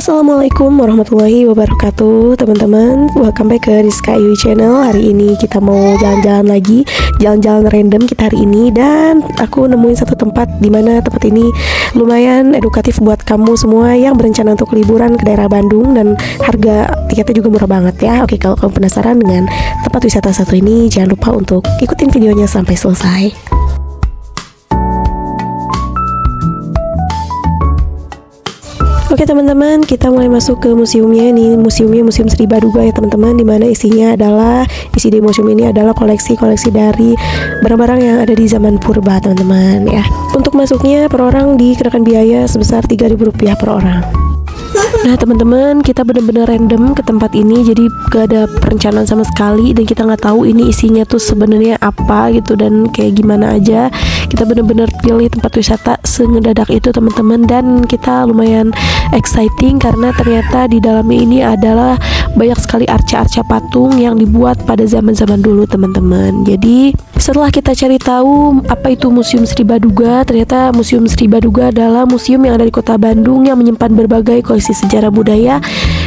Assalamualaikum warahmatullahi wabarakatuh, teman-teman. Welcome back ke Rizka Iwi Channel. Hari ini kita mau jalan-jalan lagi, jalan-jalan random kita hari ini. Dan aku nemuin satu tempat di mana tempat ini lumayan edukatif buat kamu semua yang berencana untuk liburan ke daerah Bandung. Dan harga tiketnya juga murah banget ya. Oke, kalau kamu penasaran dengan tempat wisata satu ini, jangan lupa untuk ikutin videonya sampai selesai. Oke teman-teman, kita mulai masuk ke museumnya. Ini museumnya Museum Sri Baduga ya teman-teman, dimana isinya adalah, isi di museum ini adalah koleksi-koleksi dari barang-barang yang ada di zaman purba teman-teman ya. Untuk masuknya per orang dikenakan biaya sebesar Rp3.000 per orang. Nah teman-teman, kita bener-bener random ke tempat ini, jadi gak ada perencanaan sama sekali dan kita nggak tahu ini isinya tuh sebenarnya apa gitu dan kayak gimana aja. Kita bener-bener pilih tempat wisata sengedadak itu teman-teman, dan kita lumayan exciting karena ternyata di dalamnya ini adalah banyak sekali arca-arca patung yang dibuat pada zaman-zaman dulu teman-teman. Jadi setelah kita cari tahu apa itu Museum Sri Baduga, ternyata Museum Sri Baduga adalah museum yang ada di kota Bandung yang menyimpan berbagai koleksi sejarah budaya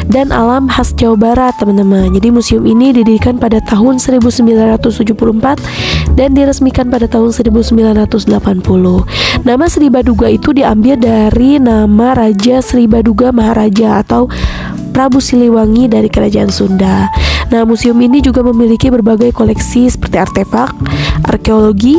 dan alam khas Jawa Barat teman-teman. Jadi museum ini didirikan pada tahun 1974 dan diresmikan pada tahun 1980. Nama Sri Baduga itu diambil dari nama Raja Sri Baduga Maharaja atau Prabu Siliwangi dari Kerajaan Sunda. Nah, museum ini juga memiliki berbagai koleksi seperti artefak, arkeologi,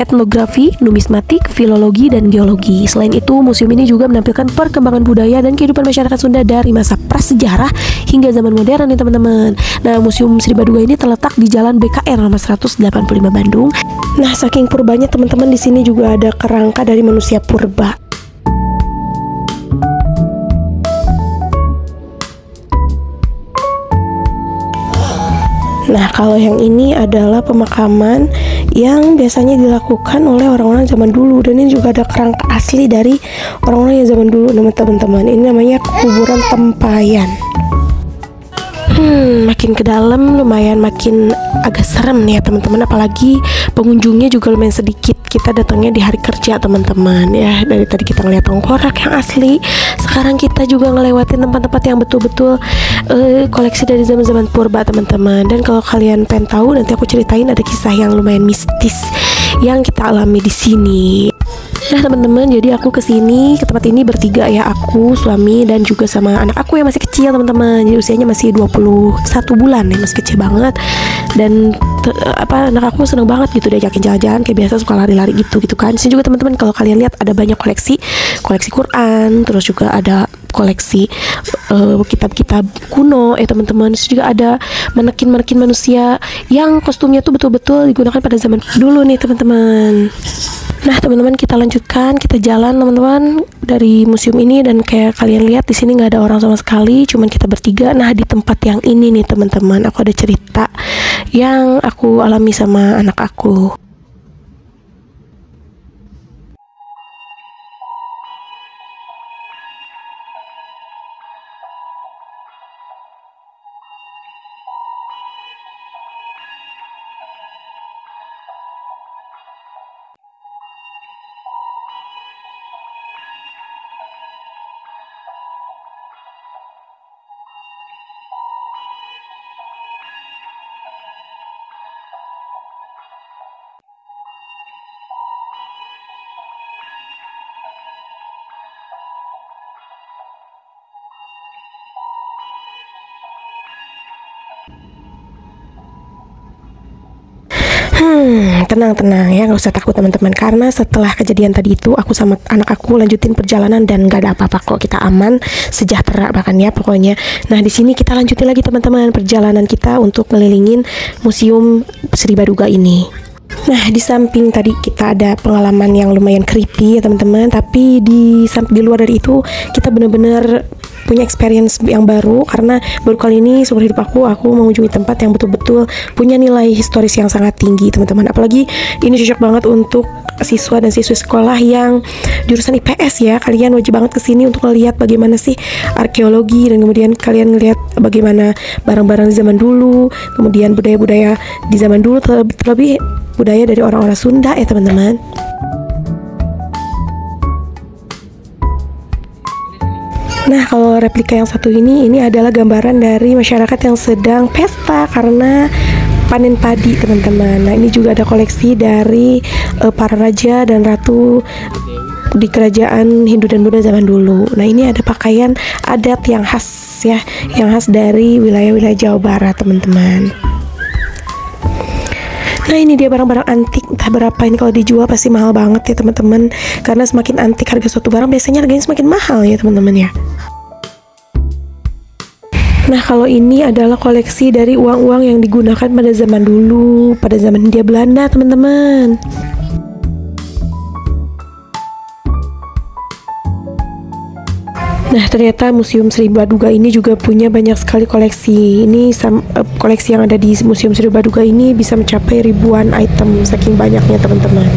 etnografi, numismatik, filologi, dan geologi. Selain itu, museum ini juga menampilkan perkembangan budaya dan kehidupan masyarakat Sunda dari masa prasejarah hingga zaman modern nih teman-teman. Nah, Museum Sri Baduga ini terletak di Jalan BKR nomor 185 Bandung. Nah, saking purbanya teman-teman, di sini juga ada kerangka dari manusia purba. Nah, kalau yang ini adalah pemakaman yang biasanya dilakukan oleh orang-orang zaman dulu, dan ini juga ada kerangka asli dari orang-orang yang zaman dulu teman-teman. Ini namanya kuburan tempayan. Makin ke dalam lumayan makin agak serem nih ya teman-teman, apalagi pengunjungnya juga lumayan sedikit. Kita datangnya di hari kerja teman-teman ya. Dari tadi kita ngeliat tengkorak yang asli, sekarang kita juga ngelewatin tempat-tempat yang betul-betul koleksi dari zaman-zaman purba teman-teman. Dan kalau kalian pengen tahu, nanti aku ceritain ada kisah yang lumayan mistis yang kita alami di sini. Nah teman-teman, jadi aku kesini ke tempat ini bertiga ya, aku, suami, dan juga sama anak aku yang masih kecil teman-teman. Jadi usianya masih 21 bulan ya, masih kecil banget. Dan anak aku seneng banget gitu diajakin jalan-jalan, kayak biasa suka lari-lari gitu kan. Di sini juga teman-teman, kalau kalian lihat ada banyak koleksi Quran, terus juga ada koleksi kitab-kitab kuno teman-teman. Terus juga ada manekin manusia yang kostumnya tuh betul-betul digunakan pada zaman dulu nih teman-teman. Nah teman-teman, kita lanjutkan, kita jalan teman-teman dari museum ini, dan kayak kalian lihat di sini nggak ada orang sama sekali, cuman kita bertiga. Nah di tempat yang ini nih teman-teman, aku ada cerita yang aku alami sama anak aku. Tenang ya, nggak usah takut teman-teman, karena setelah kejadian tadi itu aku sama anak aku lanjutin perjalanan dan nggak ada apa-apa kok, kita aman, sejahtera bahkan ya pokoknya. Nah di sini kita lanjutin lagi teman-teman perjalanan kita untuk ngelilingin Museum Sri Baduga ini. Nah di samping tadi kita ada pengalaman yang lumayan creepy ya teman-teman, tapi di luar dari itu kita bener-bener punya experience yang baru, karena baru kali ini seumur hidup aku mengunjungi tempat yang betul-betul punya nilai historis yang sangat tinggi teman-teman. Apalagi ini cocok banget untuk siswa dan siswi sekolah yang jurusan IPS ya. Kalian wajib banget kesini untuk melihat bagaimana sih arkeologi, dan kemudian kalian ngelihat bagaimana barang-barang di zaman dulu, kemudian budaya-budaya di zaman dulu, terlebih budaya dari orang-orang Sunda ya teman-teman. Nah, kalau replika yang satu ini adalah gambaran dari masyarakat yang sedang pesta karena panen padi, teman-teman. Nah, ini juga ada koleksi dari para raja dan ratu di kerajaan Hindu dan Buddha zaman dulu. Nah, ini ada pakaian adat yang khas ya, yang khas dari wilayah-wilayah Jawa Barat, teman-teman. Nah, ini dia barang-barang antik, entah berapa ini kalau dijual pasti mahal banget ya teman-teman, karena semakin antik harga suatu barang biasanya harganya semakin mahal ya teman-teman ya. Nah, kalau ini adalah koleksi dari uang-uang yang digunakan pada zaman dulu, pada zaman Hindia Belanda, teman-teman. Nah, ternyata Museum Sri Baduga ini juga punya banyak sekali koleksi. Ini koleksi yang ada di Museum Sri Baduga ini bisa mencapai ribuan item, saking banyaknya teman-teman.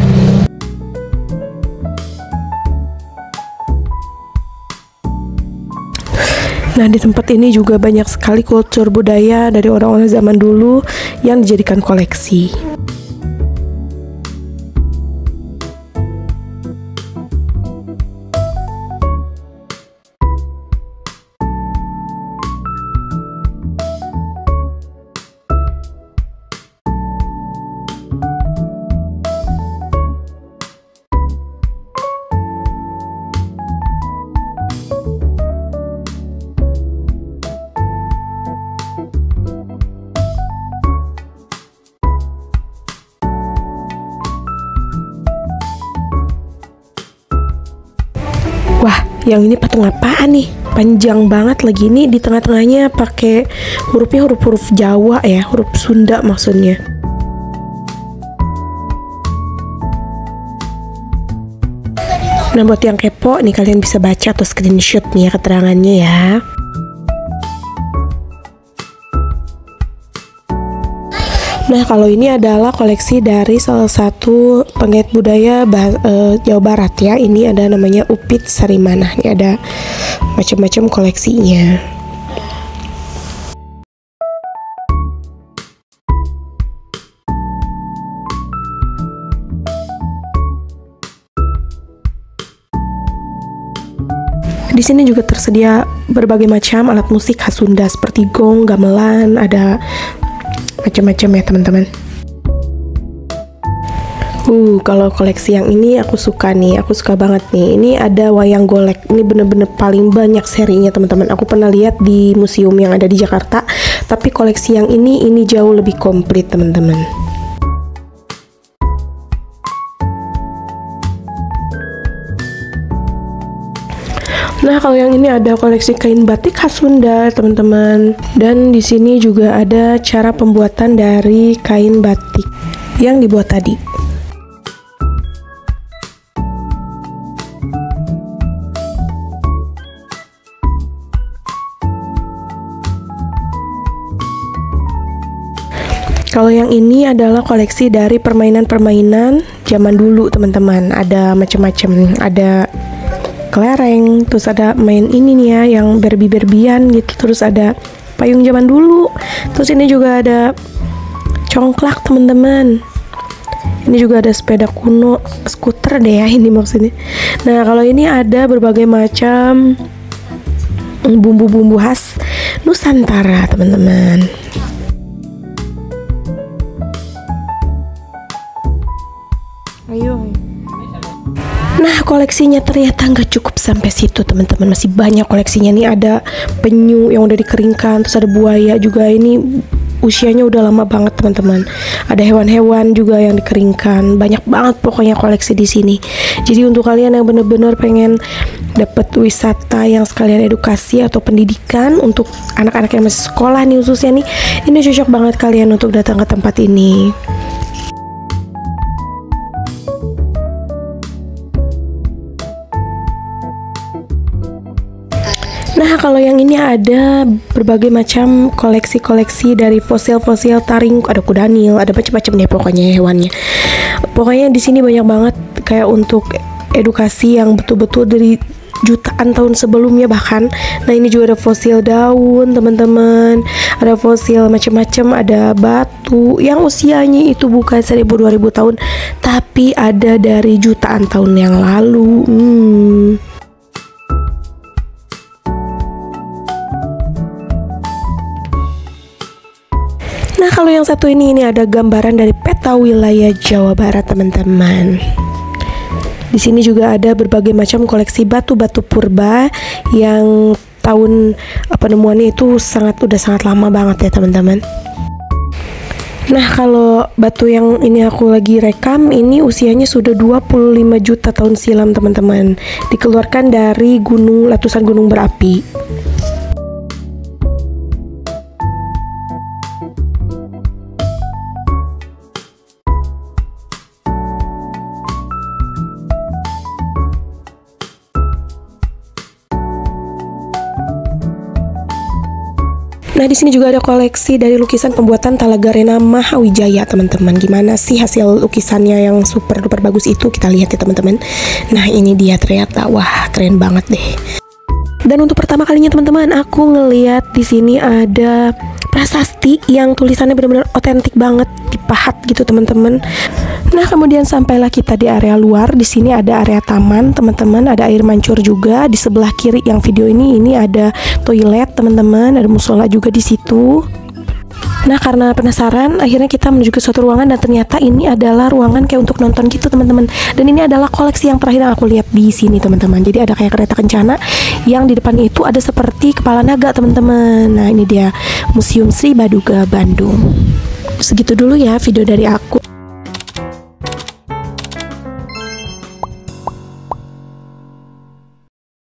Nah, di tempat ini juga banyak sekali kultur budaya dari orang-orang zaman dulu yang dijadikan koleksi. Wah, yang ini patung apaan nih? Panjang banget lagi, ini di tengah-tengahnya pakai hurufnya huruf-huruf Jawa ya, huruf Sunda maksudnya. Nah, buat yang kepo nih kalian bisa baca atau screenshot nih ya keterangannya ya. Nah, kalau ini adalah koleksi dari salah satu pengait budaya Jawa Barat ya. Ini ada namanya Upit Sarimanah. Ini ada macam-macam koleksinya. Di sini juga tersedia berbagai macam alat musik khas Sunda seperti gong, gamelan, ada macam-macam ya teman-teman. Kalau koleksi yang ini aku suka nih, aku suka banget nih. Ini ada wayang golek, ini bener-bener paling banyak serinya teman-teman. Aku pernah lihat di museum yang ada di Jakarta, tapi koleksi yang ini jauh lebih komplit teman-teman. Nah, kalau yang ini ada koleksi kain batik khas Sunda, teman-teman. Dan di sini juga ada cara pembuatan dari kain batik yang dibuat tadi. Kalau yang ini adalah koleksi dari permainan-permainan zaman dulu, teman-teman. Ada macam-macam, ada kelereng, terus ada main ini nih ya yang berbi-berbian gitu, terus ada payung zaman dulu, terus ini juga ada congklak teman-teman, ini juga ada sepeda kuno, skuter deh ya ini maksudnya. Nah, kalau ini ada berbagai macam bumbu-bumbu khas Nusantara teman-teman. Ayo. Nah, koleksinya ternyata nggak cukup sampai situ teman-teman, masih banyak koleksinya nih. Ada penyu yang udah dikeringkan, terus ada buaya juga, ini usianya udah lama banget teman-teman. Ada hewan-hewan juga yang dikeringkan, banyak banget pokoknya koleksi di sini. Jadi untuk kalian yang bener-bener pengen dapat wisata yang sekalian edukasi atau pendidikan untuk anak-anak yang masih sekolah nih khususnya nih, ini cocok banget kalian untuk datang ke tempat ini. Nah, kalau yang ini ada berbagai macam koleksi-koleksi dari fosil-fosil taring, ada kuda nil, ada macam-macam deh pokoknya hewannya. Pokoknya di sini banyak banget kayak untuk edukasi yang betul-betul dari jutaan tahun sebelumnya bahkan. Nah, ini juga ada fosil daun, teman-teman. Ada fosil macam-macam, ada batu yang usianya itu bukan 1000-2000 tahun, tapi ada dari jutaan tahun yang lalu. kalau yang satu ini ada gambaran dari peta wilayah Jawa Barat teman-teman. Di sini juga ada berbagai macam koleksi batu-batu purba yang tahun penemuannya itu udah sangat lama banget ya teman-teman. Nah, kalau batu yang ini aku lagi rekam ini usianya sudah 25 juta tahun silam teman-teman. Dikeluarkan dari letusan gunung berapi. Nah, di sini juga ada koleksi dari lukisan pembuatan Talagarena Mahawijaya, teman-teman. Gimana sih hasil lukisannya yang super duper bagus itu? Kita lihat ya, teman-teman. Nah, ini dia ternyata. Wah, keren banget deh. Dan untuk pertama kalinya, teman-teman, aku ngeliat di sini ada prasasti yang tulisannya benar-benar otentik banget, dipahat gitu, teman-teman. Nah, kemudian sampailah kita di area luar. Di sini ada area taman, teman-teman. Ada air mancur juga di sebelah kiri yang video ini ada toilet, teman-teman. Ada musola juga di situ. Nah, karena penasaran, akhirnya kita menuju ke suatu ruangan dan ternyata ini adalah ruangan kayak untuk nonton gitu, teman-teman. Dan ini adalah koleksi yang terakhir yang aku lihat di sini, teman-teman. Jadi ada kayak kereta kencana yang di depannya itu ada seperti kepala naga, teman-teman. Nah, ini dia Museum Sri Baduga Bandung. Segitu dulu ya video dari aku.